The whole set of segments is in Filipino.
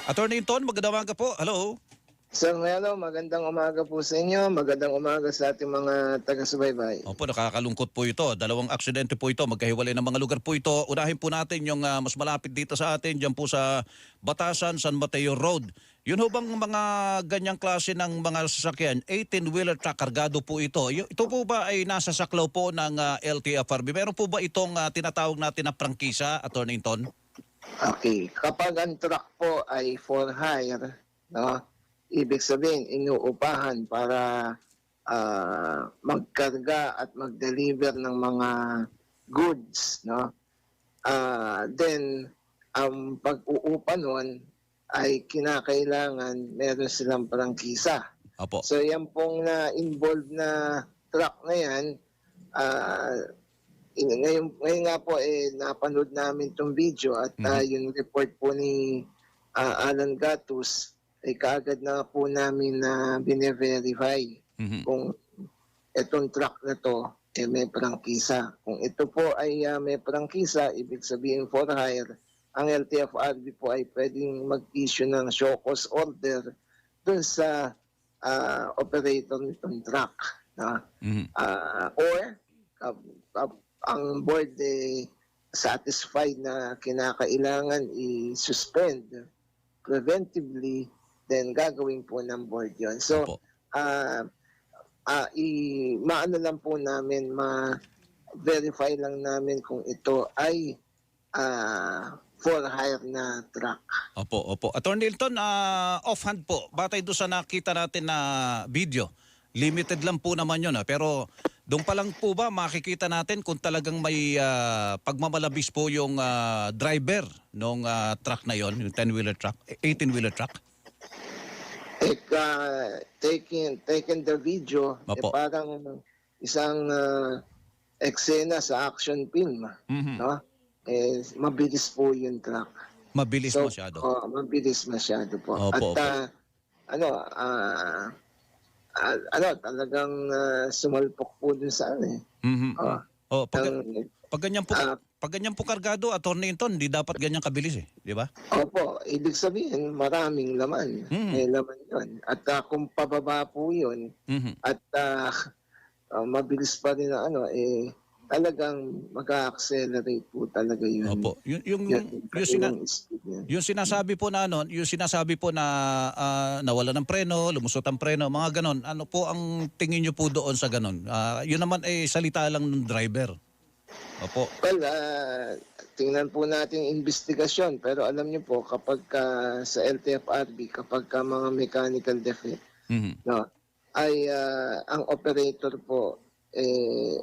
Attorney Ton, magandang umaga po. Hello. Sir Melo, magandang umaga po sa inyo. Magandang umaga sa ating mga taga-subaybay. Opo, nakakalungkot po ito. Dalawang aksidente po ito. Magkahiwalay ng mga lugar po ito. Unahin po natin yung mas malapit dito sa atin, dyan po sa Batasan, San Mateo Road. Yun ho bang mga ganyang klase ng mga sasakyan, 18-wheeler truck, kargado po ito. Ito po ba ay nasa saklaw po ng LTFRB? Meron po ba itong tinatawag natin na prangkisa, Attorney Ton? Okay, kapag ang truck po ay for hire, no, ibig sabihin inuupahan para magkarga at mag-deliver ng mga goods, no? Then ang pag-uupa nun ay kinakailangan meron silang prangkisa. Opo. So yan pong na-involved na truck na yan, ngayon nga po napanood namin tong video at yung report po ni Alan Gatus ay kaagad na po namin na bine-verify kung itong truck na to may prangkisa. Kung ito po ay may prangkisa, ibig sabihin for hire, ang LTFRB po ay pwedeng mag-issue ng show cause order dun sa operator nitong truck. Or ang board satisfied na kinakailangan i-suspend preventively, then gagawin po ng board yon. So, maano lang po namin, ma-verify lang namin kung ito ay for hire na truck. Opo. Attorney Hilton, offhand po, batay doon sa nakita natin na video, limited lang po naman yun. Pero doon pa lang po ba makikita natin kung talagang may pagmamalabis po yung driver ng truck na yon, yung 10-wheeler truck, 18-wheeler truck? Taken the video, parang isang eksena sa action film. No? Mabilis po yung truck. Mabilis masyado? Mabilis masyado po. Talagang sumalpok po dun sa Pag ganyan po kargado, Attorney Hilton, hindi dapat ganyan kabilis di ba? Opo, ibig sabihin maraming laman. May laman yun. At kung pababa po yun, at mabilis pa rin na talagang mag-accelerate po talaga yun. Opo. Yung sinasabi po na nawala ng preno, lumusot ang preno, mga ganon. Ano po ang tingin niyo po doon sa ganon? Yun naman salita lang ng driver. Opo. Well, tingnan po natin yung investigasyon, pero alam niyo po kapag sa LTFRB, kapag mga mechanical defect, no, ay ang operator po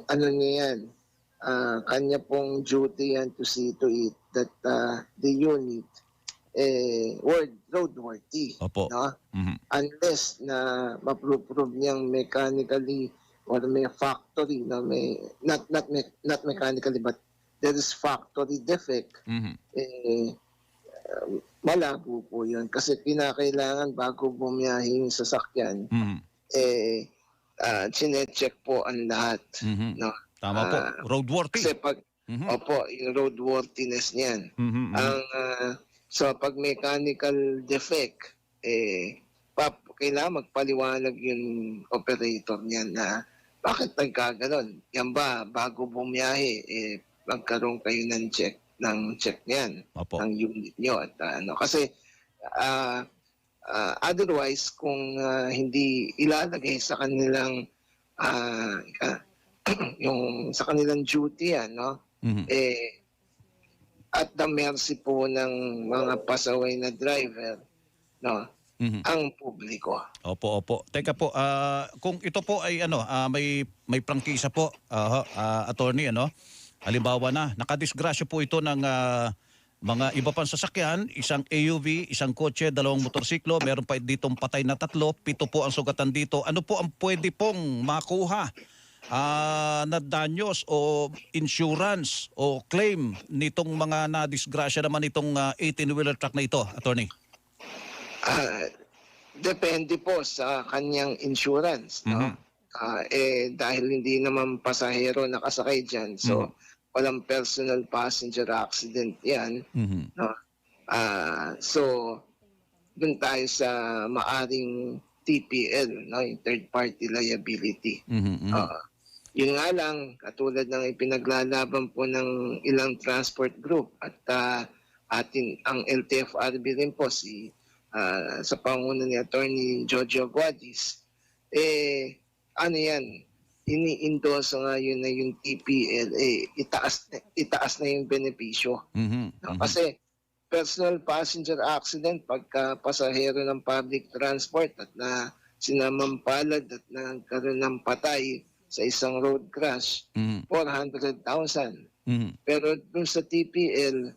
ano niya yan, kanya pong duty yan to see to it that the unit roadworthy. Opo. No? Unless na ma-prove niyang mechanically or may factory, no, may not mechanically but there is factory defect, malabo po yun. Kasi kinakailangan bago bumiyahe yung sasakyan, chinecheck po ang lahat. No? Tama po, roadworthy. Kasi pag, yung roadworthiness niyan. So pag mechanical defect, kailangan magpaliwanag yung operator niyan na bakit nagkaganon. Yan ba, bago bumiyahe, magkaroon kayo ng check niyan, ng unit nyo. At, kasi otherwise, kung hindi ilalagay sa kanilang sa kanilang duty at the mercy po ng mga pasaway na driver, no, ang publiko. Opo. Teka po, kung ito po ay may prangkisa po, attorney, halimbawa nakadisgrasya po ito ng mga iba pang sasakyan, isang AUV, isang kotse, 2 motorsiklo, meron pa ditong patay na 3, 7 po ang sugatan dito. Ano po ang pwede pong makuha na danyos o insurance o claim nitong mga nadisgrasya naman itong 18-wheeler truck na ito, attorney? Depende po sa kanyang insurance, no? Dahil hindi naman pasahero nakasakay dyan, so walang personal passenger accident yan, no? So dun tayo sa maaring TPL, no, yung third party liability. Yun nga lang, katulad ng ipinaglalaban po ng ilang transport group at ang LTFRB rin po sa panguna ni Attorney Jojo Guadis, ano yan, ini-endorse nga yun na yung TPL, itaas na yung benepisyo. No? Kasi personal passenger accident, pagka pasahero ng public transport at na sinamampalad at nagkaroon ng patay sa isang road crash, 400,000. Pero dun sa TPL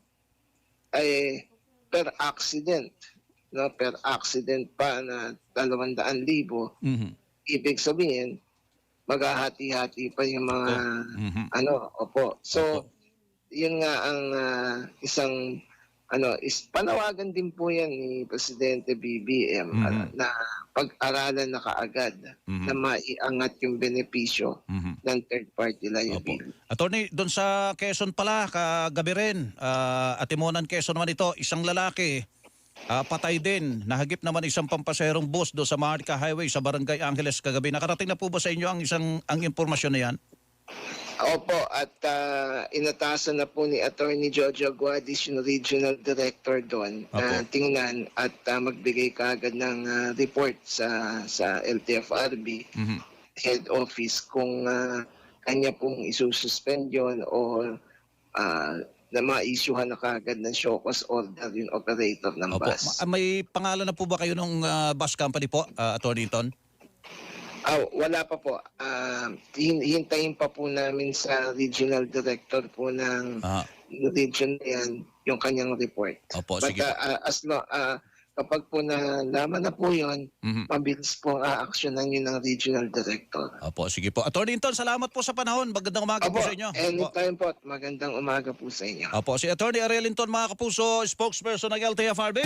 ay per accident, no, per accident pa na 200,000. Ibig sabihin maghahati-hati pa yung mga opo. So yun nga ang isang is panawagan din po yan ni Presidente BBM na pag-aralan na kaagad na maiangat yung benepisyo ng third party liability. Attorney, doon sa Quezon pala, kagabi rin, Atimonan Quezon naman ito, isang lalaki, patay din, nahagip naman isang pampaserong bus doon sa Maharlika Highway sa Barangay Angeles kagabi. Nakarating na po ba sa inyo ang impormasyon na yan? Opo, at inatasan na po ni Attorney Jojo Guadis, yung regional director doon, tingnan at magbigay kaagad ng report sa LTFRB head office kung kanya pong isususpend yun o na ma-issuehan na kaagad ng show cause order yung operator ng bus. May pangalan na po ba kayo ng bus company po, Attorney Ton? Wala pa po. Hintayin pa po namin sa regional director po ng region na yan yung kanyang report. Opo, But sige po. kapag po nalaman na po yun, mabilis po aaksyonan yun ng regional director. Opo, sige po. Attorney Ton, salamat po sa panahon. Magandang umaga po sa inyo. Anytime po. Magandang umaga po sa inyo. Opo, si Attorney Ariel Linton, mga kapuso, spokesperson ng LTFRB.